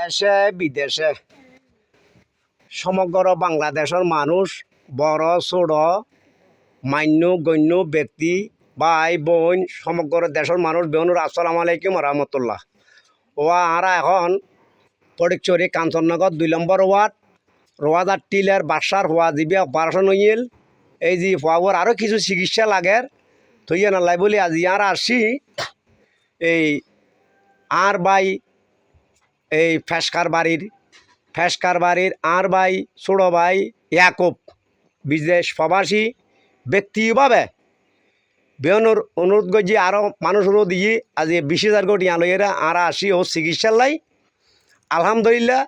দেশে বিদেশে সমগ্র বাংলাদেশের মানুষ বড় ছোট মান্য গণ্য ব্যক্তি ভাই বোন সমগ্র দেশের মানুষ বেউনুর আসসালামু আলাইকুম রহমতুল্লাহ। ওরা এখন ফটিকছড়ি কাঞ্চননগর 2 নম্বর ওয়ার্ড রোয়াদার টিলের বাসার হওয়া দিবি অপারেশন হইল। এই যে হওয়ার আরও কিছু চিকিৎসা লাগে থইয়ে নালাই বলি আজি আর আসি এই আর ভাই এই ফেসকার বাড়ির আর ভাই ছোড়ো ভাই ইয়াকুব বিদেশ প্রবাসী ব্যক্তিভাবে বেউনুর অনুরোধ করছি আরও মানুষেরও দিয়ে আজ 20,000 কোটি আলোয়েরা আর আসি ও চিকিৎসার লাই। আলহামদুলিল্লাহ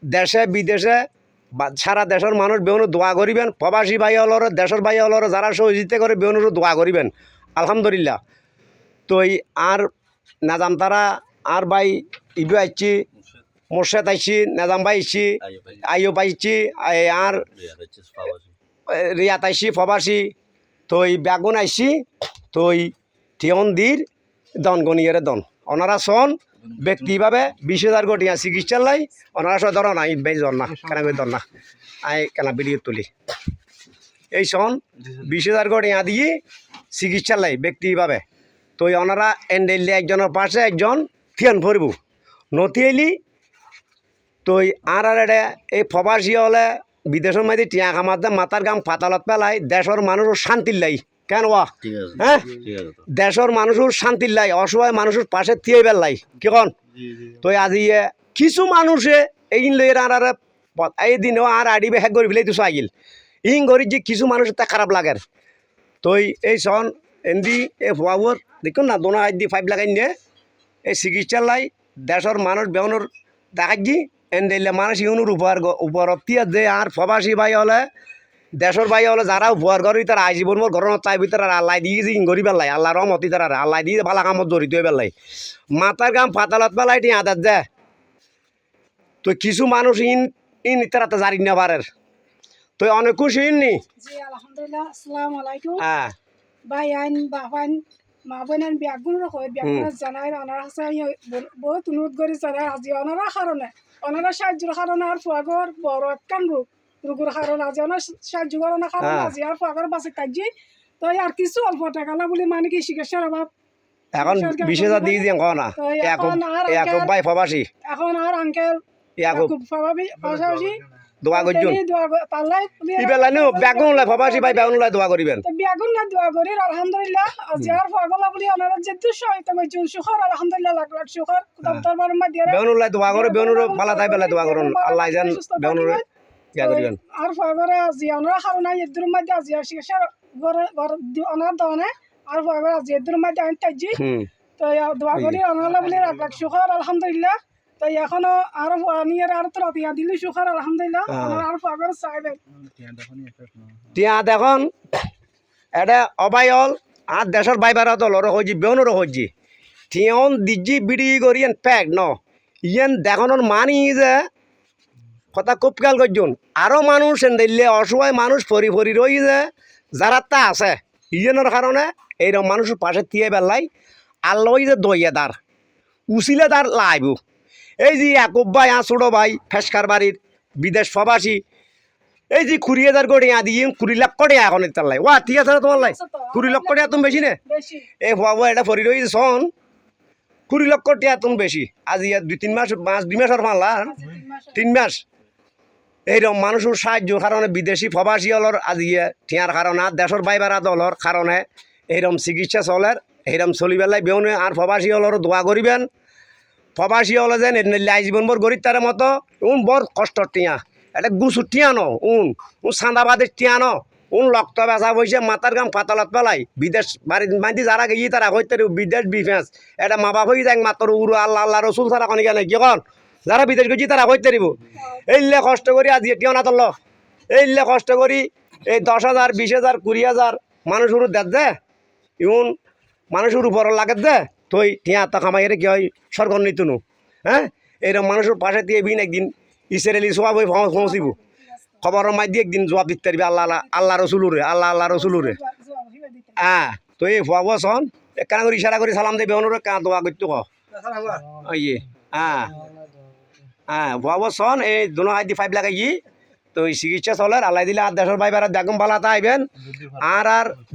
দেশে বিদেশে সারা দেশের মানুষ বেউনুর দোয়া করিবেন, প্রবাসী ভাই হলর দেশের ভাই হলর যারা সহযোগিতা করে বেউনুরও দোয়া করিবেন আলহামদুলিল্লাহ। তো এই আর নাজাম তারা আর ভাই ইবু আইছি মোর্শেদ আইছি নাজাম ভাই আইছি আইব আইছি আর রিয়াত আইছি প্রবাসী তই বেগুন আইছি তই থিয়নদির দন গনিয়ারে দন ওনারা সন ব্যক্তিভাবে 20,000 কোটি চিকিৎসার লাই ওনারা সব ধর না ভাই জন না কেন ধর না আই কেনা ভিডিও তুলি এই সন 20,000 কোটি দিয়ে চিকিৎসার লাই ব্যক্তিভাবে তই ওনারা এন্ডেলি একজনের পাশে একজন থিয়ন ভরব নথি এলি তই আর এটা এই প্রবাসী হলে বিদেশের মধ্যে টিয়া কামাতে মাথার গাম পাতালত পেলাই দেশের মানুষের শান্তির লাই কেন হ্যাঁ দেশের মানুষের শান্তির লাই অসহায় মানুষের পাশে থিয়ে বেলাই কিখন তো আজি কিছু মানুষে এই লইয়ের আর এই দিনও আর আড়ি বেহেক করি ফেলে দুশো আগিল ইং করি যে কিছু মানুষের তা খারাপ লাগে তো এই সন এন্দি এই হওয়ার দেখুন না দোনো আজ দিয়ে 5 লাগাই নিয়ে এই চিকিৎসার লাই দেশের মানুষ বেউনের দেখাচ্ছি এন্দিলে মানুষ ইউনুর উপহারত যে আর প্রবাসী ভাই হলে দেশের ভাই হলে যারা উপহার করি তারা আজীবন মোর ঘর তাই ভিতরে আল্লাহ দিয়ে যে গরি পেলাই আল্লাহ রহমতি তারা আল্লাহ দিয়ে ভালো কামত জড়িত হয়ে পেলাই মাথার গাম পাতালত পেলাই টি আদার দে তো কিছু মানুষ ইন তারা তো জারি না পারে তো অনেক খুশি নি আলহামদুলিল্লাহ আসসালামু আলাইকুম হ্যাঁ ভাই আইন বাবান মা বোন বেগুন রকম বেগুন জানাই ওনার কাছে বহুত অনুরোধ করি জানাই আজি ওনারা কারণে ওনারা সাহায্যের কারণে আর ফুয়াগর বড় একখান রোগের কারণে আজি ওনার সাহায্য করানোর কারণে আজি আর ফুয়াগর বাসে কাজি তো আর কিছু অল্প টাকা বলে মানে কি চিকিৎসার অভাব এখন 20,000 দিয়ে দিয়ে না ইয়াকুব ভাই প্রবাসী এখন আর আঙ্কেল ইয়াকুব পাশাপাশি দোয়া করছুন ইবেলানো বেগুন লাই প্রবাসী ভাই বেগুন লাই দোয়া করিবেন তো বেগুন না দোয়া করি আলহামদুলিল্লাহ জিয়ার ফাগলা বলি ওনারা যে সহায়তা করছেন শুকর আলহামদুলিল্লাহ লাখ লাখ শুকর দরবার মধ্যে বেগুন লাই দোয়া করে বেগুন ভালো তাই বেলা দোয়া করুন আল্লাহ জান বেগুন ইয়া করিবেন আর ফাগরা জিয়ানরা খারনা এদুর মধ্যে জিয়া শিক্ষা ঘর অনার দনে আর ফাগরা এদুর মধ্যে আইন তাজি তো দোয়া করি ওনারা বলি লাখ লাখ শুকর আলহামদুলিল্লাহ তো এখনো আর নিয়ে আর তো তিয়া দিলি শুকর আলহামদুলিল্লাহ আর ফাগর চাইবে তিয়া দেখুন এটা অবায়ল আর দেশের বাইবার দলর হজি বেউনর হজি তিয়ান দিজি বিড়ি করিয়েন প্যাক ন ইয়েন দেখানোর মানি যে কথা খুব খেয়াল করছুন আরও মানুষ দিলে অসহায় মানুষ ফরি ফরি রই যে যারা তা আছে ইয়েনের কারণে এইরকম মানুষের পাশে দিয়ে বেলাই আল্লাহ যে দইয়েদার উচিলেদার লাইব এই যে ইয়াকুব ভাই ছোট ভাই ফেসকার বাড়ির বিদেশ প্রবাসী এই যে 20,000 কোটি দিয়ে 20 লাখ কোটি এখন তার লাই ওয়া ঠিক আছে তোমার লাই 20 লক্ষ টাকা তুমি বেশি নে এই হওয়া এটা ফরি রয়েছে সন 20 লক্ষ টাকা তুমি বেশি আজ 2-3 মাস 2 মাসের মানলা 3 মাস এইরকম মানুষের সাহায্যের কারণে বিদেশি প্রবাসী হলর আজ ঠিয়ার কারণে আর দেশের বাইবারা দলর কারণে এইরকম চিকিৎসা চলের এইরকম চলি পেলাই বেউনে আর প্রবাসী হলর দোয়া করিবেন প্রবাসী হলে যেন জীবন বর গরিব তার মতো বর কষ্টর টিয়া এটা গুছুর টিয়া ন চাঁদাবাদের টিয়া ন রক্ত বেচা বসে মাথার গাম পাতালত পেলাই বিদেশ বাড়ির মাঝি যারা গিয়ে তারা হইতে বিদেশ বিফেন্স এটা মা বাপ হয়ে যায় মাত্র উড়ু আল্লাহ আল্লাহ রসুল ছাড়া কনে কেন কি কন যারা বিদেশ গেছি তারা হইতে দিব এইলে কষ্ট করি আজ টিয়া না তোল এইলে কষ্ট করি এই 10,000 20,000 20,000 মানুষের দেখ দে ইউন মানুষের উপর লাগে দে তুই টিয়া তা কামাই কি হয় সরকার নিত নো হ্যাঁ এরকম মানুষের পাশে দিয়ে বিন একদিন ইসরায়েলি সব পৌঁছিব খবরের মাধ্যমে একদিন জবাব দিতে পারবি আল্লাহ আল্লাহ রসুলুরে আল্লাহ রসুলুরে হ্যাঁ তো এই হওয়া সন কেন করে ইশারা করে সালাম দেবে অনুরে কাঁ দোয়া করতে ইয়ে হ্যাঁ হ্যাঁ ভুয়াবো সন এই দুনো হাই দি 5 লাখ ই তো এই চিকিৎসা চলের আল্লাহ দিলে আর দেশের ভাই বেড়া দেখুন বালাতা আইবেন আর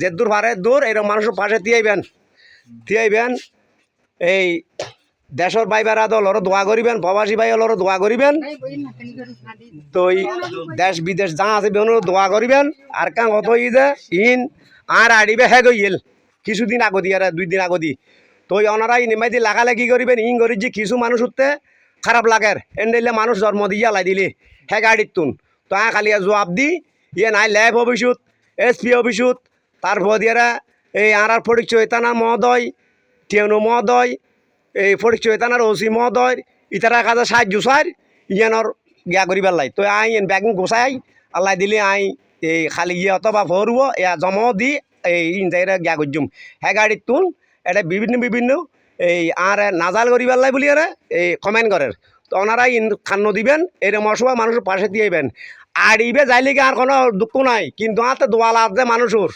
যে দূর পারে দূর এরকম মানুষের পাশে থিয়াইবেন এই দেশের ভাই বেড়া দলরও দোয়া করিবেন প্রবাসী ভাই হলরও দোয়া করিবেন তো এই দেশ বিদেশ যা আছে বেহনরও দোয়া করিবেন আর কাং অত যে ইন আর আড়িবে হে গইল কিছুদিন আগদি আর 2 দিন আগদি তো ওনারাই নিমাইদি লাগালাগি করিবেন ইন করি যে কিছু মানুষ উঠতে খারাপ লাগের এন্ডাইলে মানুষ জন্ম দিয়ে লাই দিলি হে গাড়ির তুন তো খালি জবাব দি ইয়ে নাই ল্যাব অফিসত SP অফিসত তারপর দিয়ারা এই আর পরিচয় তানা মহোদয় টিএনও মহোদয় এই পরিচয় তানার OC মহোদয় ইতারা কাজে সাহায্য চাই ইয়ানোর গিয়া করিবার লাই তো আই এন ব্যাগিং গোসাই আল্লাহ দিলে আই এই খালি গিয়ে অথবা ভরব এয়া জমাও দি এই ইনজাইরা গিয়া করজুম হে গাড়ির তুন এটা বিভিন্ন এই আর নাজাল করিবার লাই বলি আরে এই কমেন্ট করের তো ওনারা ইন খান্ন দিবেন এরকম অসহায় মানুষের পাশে দিয়েবেন আর ইবে যাইলে কি আর কোনো দুঃখ নাই কিন্তু হাতে দোয়াল আছে মানুষের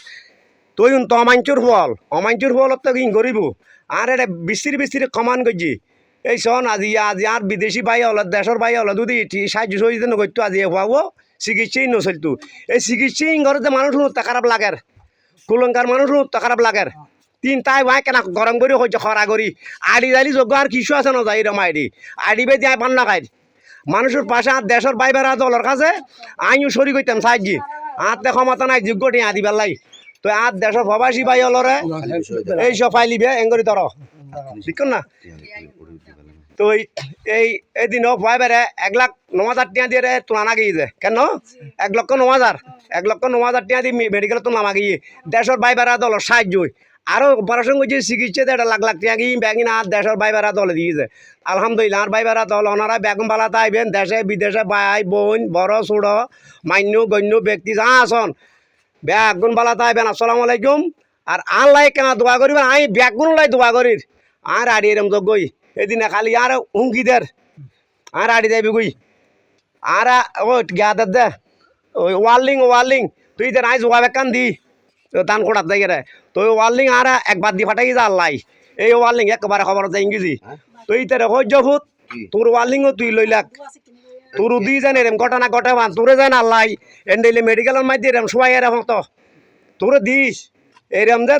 তুই তো অমাঞ্চুর ফল তো ইন করিব আর এটা বিস্তির কমান করছি এই শোন আজি আর বিদেশি ভাই হল দেশের ভাই হল যদি সাহায্য সহযোগিতা নগরতো আজি হওয়াবো চিকিৎসাই নচলতো এই চিকিৎসাই ঘরে যে মানুষ তা খারাপ লাগের কুলঙ্কার মানুষ তা খারাপ লাগের তাই ভাই কেনা গরম করে হচ্ছে খরা করি আড়ি দালি যোগ্য আর কিছু আছে না যাই রম আড়ি বে দিয়ে পান না খাই মানুষের পাশে আর দেশের ভাই বেড়া দলের কাছে আইও সরি করতাম সাহায্য আর দেখো মাথা নাই যোগ্য টিয়া দিবার লাই তো আর দেশের প্রবাসী ভাই হলরে এই সব ফাইলিবে এঙ্গরি তর ঠিক না তো এই দিন ভাই বেড়ে 1,09,000 টিয়া দিয়ে তোলা না গিয়ে কেন 1,09,000 টিয়া দিয়ে মেডিকেল তোলা না গিয়ে দেশের ভাই বেড়া দলের সাহায্য আরো অপারেশন করছে চিকিৎসা দেড় লাখ টিয়া গিয়ে ব্যাগিন আর দেশের ভাই বেড়া দলে দিয়েছে আলহামদুলিল্লাহ আর ভাই বেড়া দল ওনারা বেগুন বালাতে আইবেন দেশে বিদেশে ভাই বোন বড় ছোড় মান্য গণ্য ব্যক্তি যা আসন বেগুন বালাতে আইবেন আসসালামু আলাইকুম আর আল্লাহ কেনা দোয়া করিবেন আই বেগুন লাই দোয়া করির আর আড়ি এরম যোগ্যই এদিনে খালি আর হুঙ্কিদের আর আড়ি যাবি গই আর ও গাদের দে ওই ওয়ার্লিং তুই যে নাই জোয়া বেকান দি দান কোটার যাই রে তো ওয়ার্লিং আর একবার দি ফাটাই যা আল্লাহ এই ওয়ার্লিং একবারে খবর যায় ইংরেজি তুই তার হজ্জ ফুট তোর ওয়ার্লিংও তুই লইলাক তোর দুই জান এরম ঘটনা ঘটাবান তোরে জান আল্লাহ এন্ডেলে মেডিকেলের মাধ্যমে এরম সবাই এরম তো তোরে দিস এরম যে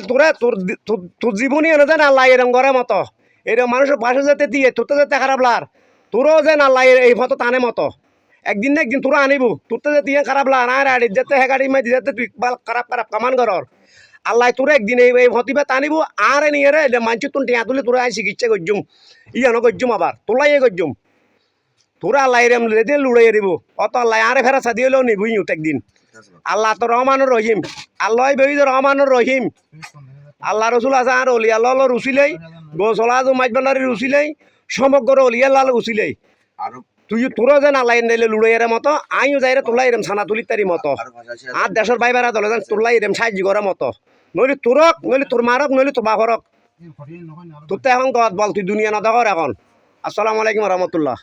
তোর জীবনই এনে যেন আল্লাহ এরম ঘরের মতো এরম মানুষের পাশে যেতে দিয়ে তোর তো যেতে খারাপ লার তোরও যেন আল্লাহ এই মতো টানে মতো একদিন না একদিন তোরা আনিব তোর তো যেতে খারাপ লার আর আড়ি যেতে হেগাড়ি মাঝে যেতে তুই খারাপ কামান ঘর আল্লাহ তোরা একদিন এই হতিবে টানিব আর নিয়ে রে মানছি তুন টিয়া তুলে তোরা আই চিকিৎসা করজুম ইয়ানো করজুম আবার তোলাই করজুম তোরা আল্লাহ এরম লেদে লুড়াই দিব অত আল্লাহ আরে ফেরা সাদি হলেও নিবই একদিন আল্লাহ তো রহমানুর রহিম আল্লাহ বেবি রহমানুর রহিম আল্লাহ রসুল আছে আর অলি আল্লাহ রুচিলেই গোসলা মাইজবান্ডারি রুচিলেই সমগ্র অলি আল্লাহ রুচিলেই তুই তোরা যেন আল্লাহ এনে লুড়াইয়ের মতো আইও যাই রে তোলাই এরম ছানা তুলি তারি মতো আর দেশের ভাই বেড়া দলে যেন তোলাই এরম সাহায্য করার মতো নইলে তোরক নইলে তোর মারক নইলে তোর বাঘরক তোর তো এখন বল তুই দুনিয়া না দেখর এখন আসসালামু আলাইকুম রহমতুল্লাহ